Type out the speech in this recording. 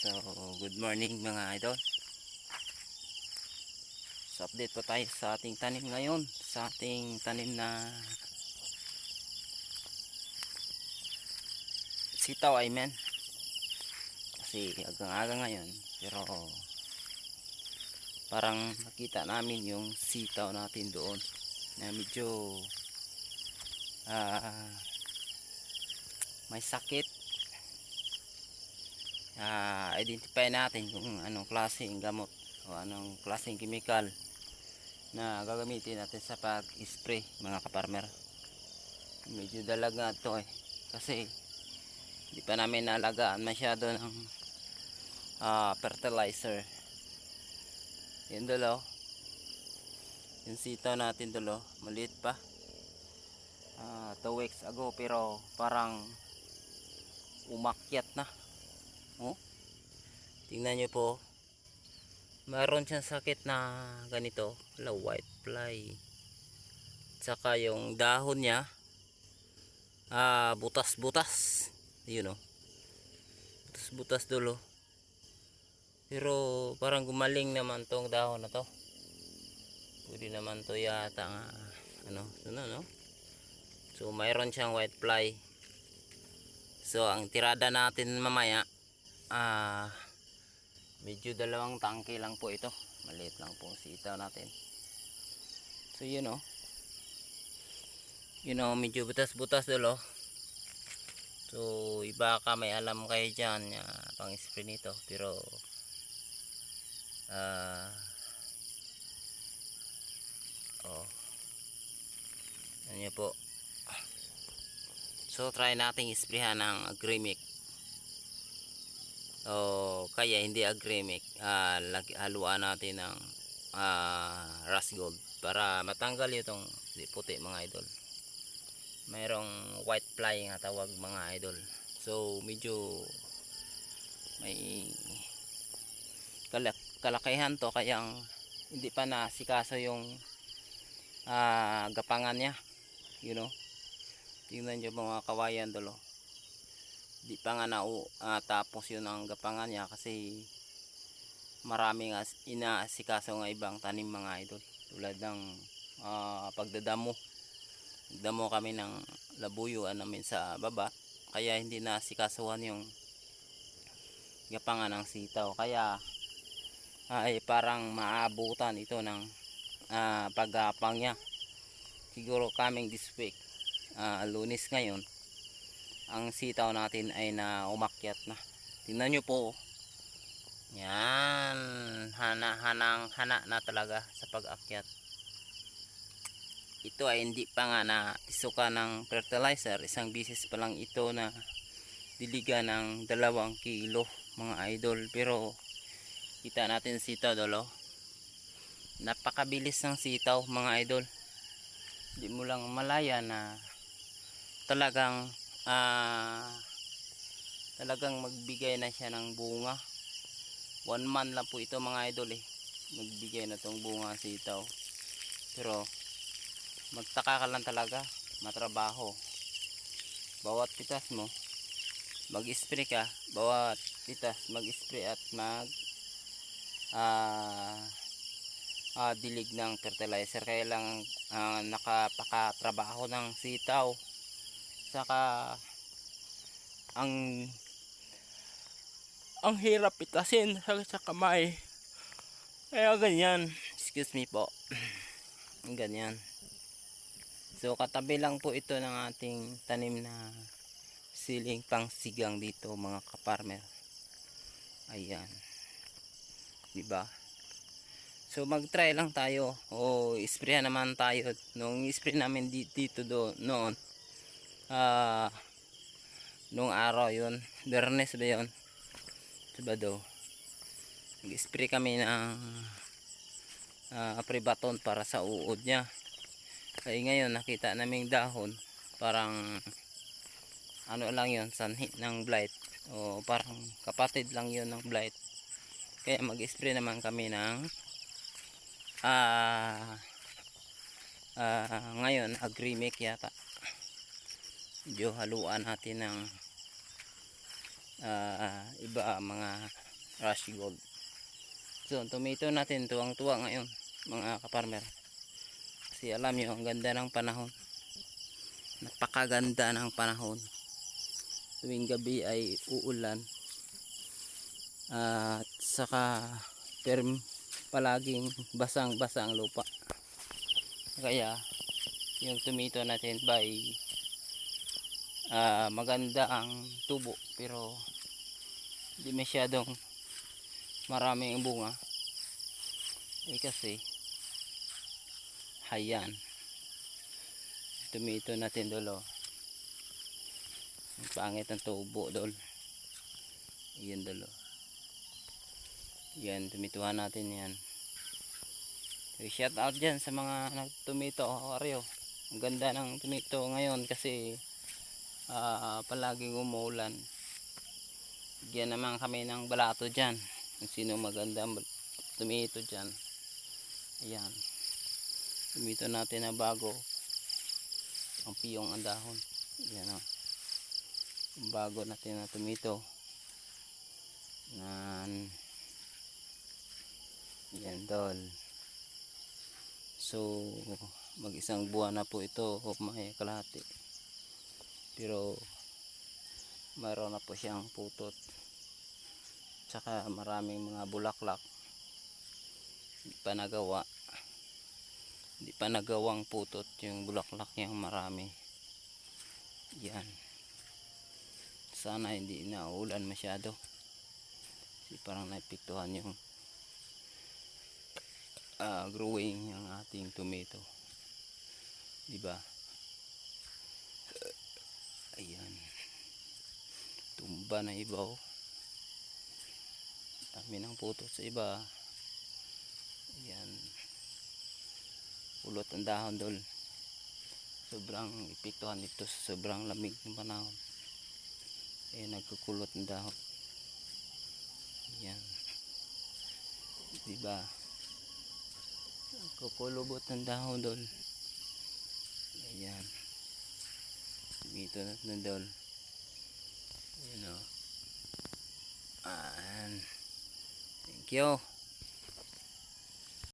So, good morning mga idol. So, update po tayo sa ating tanim ngayon. Sa ating tanim na sitaw, I mean. Kasi agang-aga ngayon. Pero, parang nakita namin yung sitaw natin doon. Na medyo may sakit. Identify natin kung anong klaseng gamot o anong klaseng chemical na gagamitin natin sa pag-spray mga kaparmer. Medyo dalaga ito kasi hindi pa namin naalagaan masyado ng fertilizer. Yun dulo, yung sitaw natin dulo, maliit pa, 2 weeks ago, pero parang umakyat na. Tingnan nyo po, mayroon siyang sakit na ganito, white fly. Saka yung dahon niya butas-butas. Yun butas-butas dulo. Pero parang gumaling naman tong dahon na to. Pwede naman to yata nga no? So mayroon siyang white fly. So ang tirada natin mamaya medyo 2 tangke lang po ito. Maliit lang po sitaw natin. So medyo butas-butas dulo. So iba ka may alam kayo dyan pang spray nito, pero ano po. So try nating isprayhan ng Agremic o kaya hindi Agremic, haluan natin ng Rust Gold para matanggal itong puti mga idol. Mayroong white fly nga tawag mga idol. So medyo may kalakihan to, kaya hindi pa nasikaso yung gapangan niya. Tingnan nyo mga kawayan dulo, di pa nga tapos yun ang gapangan niya kasi maraming inaasikaso nga ibang tanim mga idol, tulad ng pagdadamo kami ng labuyuan namin sa baba, kaya hindi na sikasuhan yung gapangan ng sitaw, kaya ay parang maabutan ito ng paggapang niya. Siguro coming this week, Lunes ngayon, ang sitaw natin ay na umakyat na. Tingnan nyo po, yan, hana na talaga sa pag-akyat. Ito ay hindi pa nga na isuka ng fertilizer, isang bisis pa lang ito na diliga ng 2 kilo mga idol. Pero kita natin sitaw dulo, napakabilis ng sitaw mga idol. Hindi mo lang malaya na talagang magbigay na siya ng bunga. 1 month lang po ito mga idol magbigay na tong bunga sitaw. Pero magtaka ka lang talaga, matrabaho. Bawat pitas mo mag-spray ka, bawat pitas mag-spray at dilig ng fertilizer. Kaya lang nakapakatrabaho ng sitaw, saka ang hirap pitasin sa kamay, kaya ganyan, excuse me po, ganyan. So katabi lang po ito ng ating tanim na siling pangsigang dito mga kaparmer. Ayan, diba? So mag-try lang tayo o isprayan naman tayo. Nung spray namin dito noon, nung araw yun, Biyernes ba yun, Sabado, nag-spray kami ng Apribaton para sa uod niya. Kaya ngayon nakita naming dahon, parang lang yun, sanhi ng blight, o parang kapatid lang yun ng blight. Kaya mag-spray naman kami ng ngayon Agremic yata. Medyo haluan natin ng iba mga Rush Gold. So tomato natin tuwang-tuwa ngayon mga kaparmer, kasi alam nyo ang ganda ng panahon, napakaganda ng panahon. Tuwing gabi ay uulan at saka palaging basang-basa ang lupa, kaya yung tomato natin by maganda ang tubo pero hindi masyadong maraming bunga kasi hayan tomato natin dolo, ang pangit ng tubo dol. Yan dolo, yan tumituhan natin yan. So, shout out dyan sa mga nagtumito aryo. Ang ganda ng tumito ngayon kasi palaging umuulan. Bigyan naman kami ng balato dyan kung sino maganda tumito dyan. Ayan, tumito natin na bago, ang piyong ang dahon. Ayan o, bago natin na tumito yan dol. So mag isang buwan na po ito o may kalahati, pero mayroon na po siyang putot tsaka maraming mga bulaklak. Hindi pa nagawang putot yung bulaklak yung marami. Yan, sana hindi na ulan masyado kasi parang naepektuhan yung growing ng ating tomato, diba? Ayan, tumba na iba oh. Dami ng putot sa iba. Ayan, pulot ang dahon dol. Sobrang epektuhan ito sa sobrang lamig ng panahon. Ayan, nagkukulot ang dahon. Ayan, diba? Kukulubot ng dahon dol. Ayan, dito na dol. Ayan o. Thank you.